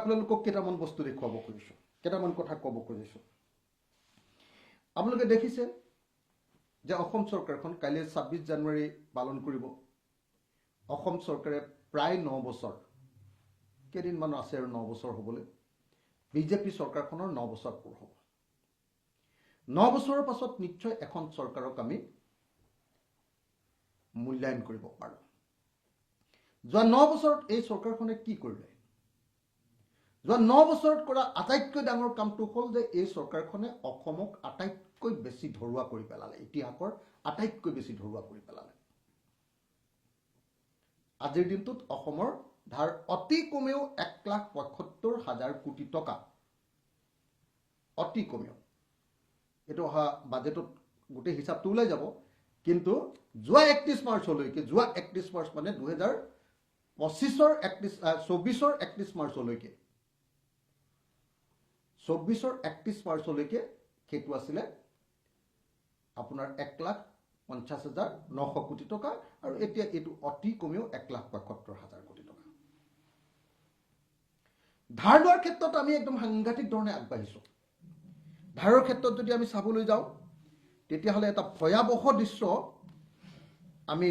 আপোনালোকক কেইটামান বস্তু দেখুৱাব খুজিছোঁ, কেইটামান কথা ক'ব খুজিছোঁ। আপোনালোকে দেখিছে যে অসম চৰকাৰখন কাইলৈ 26 জানুৱাৰী পালন কৰিব। অসম চৰকাৰে প্ৰায় 9 বছৰ, কেইদিনমান আছে আৰু 9 বছৰ হ'বলৈ, বিজেপি চৰকাৰখনৰ 9 বছৰ পূৰ হ'ব। 9 বছৰৰ পাছত নিশ্চয় এখন চৰকাৰক আমি মূল্যায়ন কৰিব পাৰোঁ। যোৱা 9 বছৰত এই চৰকাৰখনে কি কৰিলে? যোৱা 9 বছৰত কৰা আটাইতকৈ ডাঙৰ কামটো হ'ল যে এই চৰকাৰখনে অসমক আটাইতকৈ বেছি ধৰুৱা কৰি পেলালে, ইতিহাসৰ আটাইতকৈ বেছি ধৰুৱা কৰি পেলালে। আজিৰ দিনটোত অসমৰ ধাৰ অতি কমেও 1,75,000 কোটি টকা, অতি কমেও। এইটো অহা বাজেটত গোটেই হিচাপটো ওলাই যাব, কিন্তু যোৱা 31 মাৰ্চলৈকে, যোৱা 31 মাৰ্চ মানে 2024ৰ 31 মাৰ্চলৈকে, 24ৰ 31 মাৰ্চলৈকে সেইটো আছিলে আপোনাৰ 1,50,900 কোটি টকা, আৰু এতিয়া এইটো অতি কমেও 1,75,000 কোটি টকা। ধাৰ লোৱাৰ ক্ষেত্ৰত আমি একদম সাংঘাতিক ধৰণে আগবাঢ়িছোঁ। ধাৰৰ ক্ষেত্ৰত যদি আমি চাবলৈ যাওঁ, তেতিয়াহ'লে এটা ভয়াৱহ দৃশ্য আমি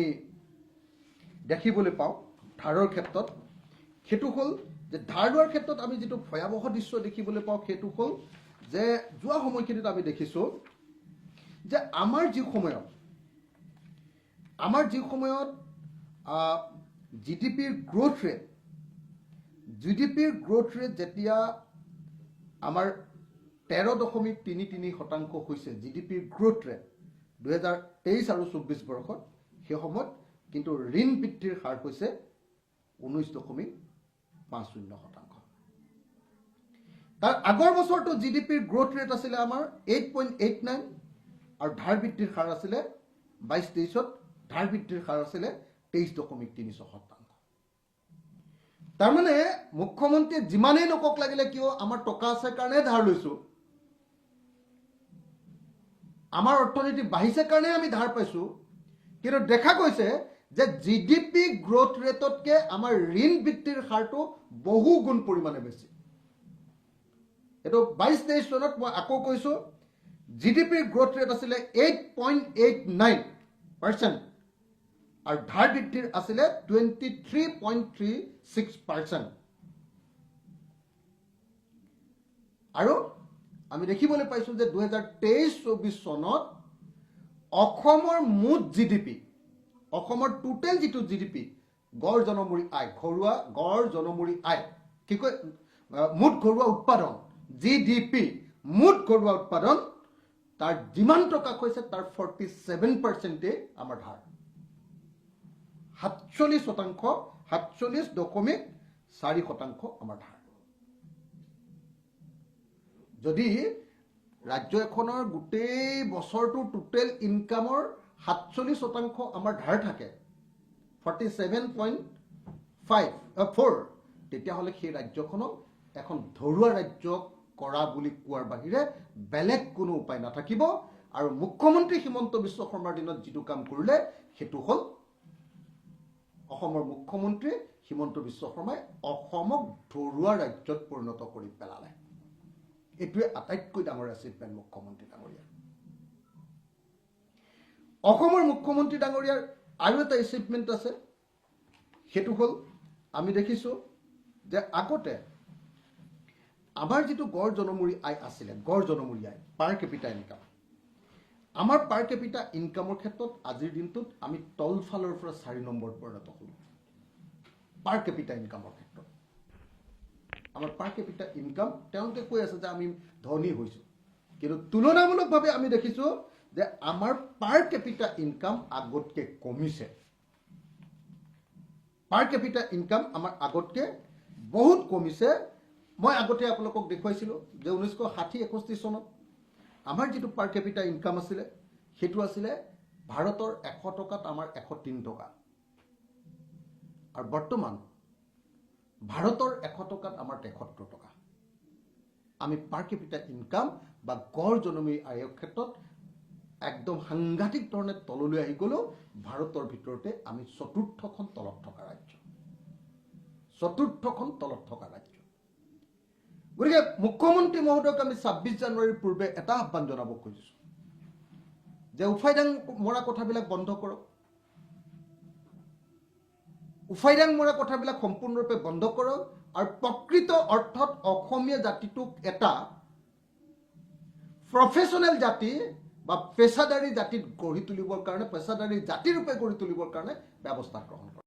দেখিবলৈ পাওঁ ধাৰৰ ক্ষেত্ৰত। সেইটো হ'ল যে ধাৰ লোৱাৰ ক্ষেত্ৰত আমি যিটো ভয়াৱহ দৃশ্য দেখিবলৈ পাওঁ, সেইটো হ'ল যে যোৱা সময়খিনিত আমি দেখিছোঁ যে আমাৰ যি সময়ত জিডিপিৰ গ্ৰোথ ৰেট যেতিয়া আমাৰ 13.33% হৈছে জিডিপিৰ গ্ৰোথ ৰেট 2023 আৰু 24 বৰ্ষত, সেই সময়ত কিন্তু ঋণ বৃদ্ধিৰ হাৰ হৈছে 19.50%। তাৰ আগৰ বছৰটো জিডিপিৰ গ্ৰোথ ৰেট আছিলে আমাৰ 8.89, আৰু ধাৰ বৃদ্ধিৰ হাৰ আছিলে 22-23ত ধাৰ বৃদ্ধিৰ হাৰ আছিলে 23.3%। তাৰমানে মুখ্যমন্ত্ৰীয়ে যিমানেই নকক লাগিলে কিয়, আমাৰ টকা আছে কাৰণে ধাৰ লৈছোঁ, আমাৰ অৰ্থনীতি বাঢ়িছে কাৰণে আমি ধাৰ পাইছোঁ, কিন্তু দেখা গৈছে যে জিডিপি গ্ৰোথ ৰেটতকৈ আমাৰ ঋণ বৃদ্ধিৰ হাৰটো বহু গুণ পৰিমাণে বেছি। এইটো 22-23 চনত মই আকৌ কৈছোঁ, জিডিপিৰ গ্ৰোথ ৰেট আছিলে 8.89%, আৰু ধাৰ বৃদ্ধিৰ আছিলে 23.36%। আৰু আমি দেখিবলৈ পাইছোঁ যে 2023-24 চনত অসমৰ মুঠ জিডিপি, অসমৰ টোটেল যিটো জিডিপি, গড় জনমূৰি আয়, গড় জনমূৰি আয়, কি কয়, মুঠ ঘৰুৱা উৎপাদন, জিডিপি, মুঠ ঘৰুৱা উৎপাদন, তাৰ যিমান টকা হৈছে তাৰ 47%ই আমাৰ ধাৰ। 47.4% আমাৰ ধাৰ। যদি ৰাজ্য এখনৰ গোটেই বছৰটোৰ টোটেল ইনকামৰ 47% আমাৰ ধাৰ থাকে, 47.4, তেতিয়াহ'লে সেই ৰাজ্যখনক এখন ধৰুৱা ৰাজ্য কৰা বুলি কোৱাৰ বাহিৰে বেলেগ কোনো উপায় নাথাকিব। আৰু মুখ্যমন্ত্ৰী হিমন্ত বিশ্ব শৰ্মাৰ দিনত যিটো কাম কৰিলে, সেইটো হ'ল অসমৰ মুখ্যমন্ত্ৰী হিমন্ত বিশ্ব শৰ্মাই অসমক ধৰুৱা ৰাজ্যত পৰিণত কৰি পেলালে। এইটোৱে আটাইতকৈ ডাঙৰ এচিভমেণ্ট মুখ্যমন্ত্ৰী ডাঙৰীয়াৰ। অসমৰ মুখ্যমন্ত্ৰী ডাঙৰীয়াৰ আৰু এটা এচিভমেণ্ট আছে, সেইটো হ'ল আমি দেখিছোঁ যে আগতে আমাৰ যিটো গড় জনমূৰি আয় আছিলে, গড় জনমূৰি আয়, পাৰ কেপিটা ইনকাম, আমাৰ পাৰ কেপিটা ইনকামৰ ক্ষেত্ৰত আজিৰ দিনটোত আমি তলফালৰ পৰা 4 নম্বৰত পৰিণত হ'লোঁ। পাৰ কেপিটা ইনকামৰ ক্ষেত্ৰত আমাৰ পাৰ কেপিটা ইনকাম, তেওঁলোকে কৈ আছে যে আমি ধনী হৈছোঁ, কিন্তু তুলনামূলকভাৱে আমি দেখিছোঁ যে আমাৰ পাৰ কেপিটা ইনকাম আগতকৈ কমিছে। পাৰ কেপিটা ইনকাম আমাৰ আগতকৈ বহুত কমিছে। মই আগতে আপোনালোকক দেখুৱাইছিলোঁ যে 1960-61 চনত আমাৰ যিটো পাৰ কেপিটা ইনকাম আছিলে, সেইটো আছিলে ভাৰতৰ 100 টকাত আমাৰ 103 টকা, আৰু বৰ্তমান ভাৰতৰ 100 টকাত আমাৰ 73 টকা। আমি পাৰ কেপিটা ইনকাম বা গড় জনমূৰি আয়ৰ ক্ষেত্ৰত একদম সাংঘাতিক ধৰণে তললৈ আহি গ'লো। ভাৰতৰ ভিতৰতে আমি চতুৰ্থখন তলত থকা ৰাজ্য, চতুৰ্থখন তলত থকা ৰাজ্য। গতিকে মুখ্যমন্ত্ৰী মহোদয়ক আমি ২৬ জানুৱাৰীৰ পূৰ্বে এটা আহ্বান জনাব খুজিছোঁ যে উফাইদাং মৰা কথাবিলাক বন্ধ কৰক। উফাইদাং মৰা কথাবিলাক সম্পূৰ্ণৰূপে বন্ধ কৰক আৰু প্ৰকৃত অৰ্থত অসমীয়া জাতিটোক এটা প্ৰফেশ্যনেল জাতি বা পেছাদাৰী জাতিত গঢ়ি তুলিবৰ কাৰণে, পেছাদাৰী জাতিৰূপে গঢ়ি তুলিবৰ কাৰণে ব্যৱস্থা গ্ৰহণ কৰক।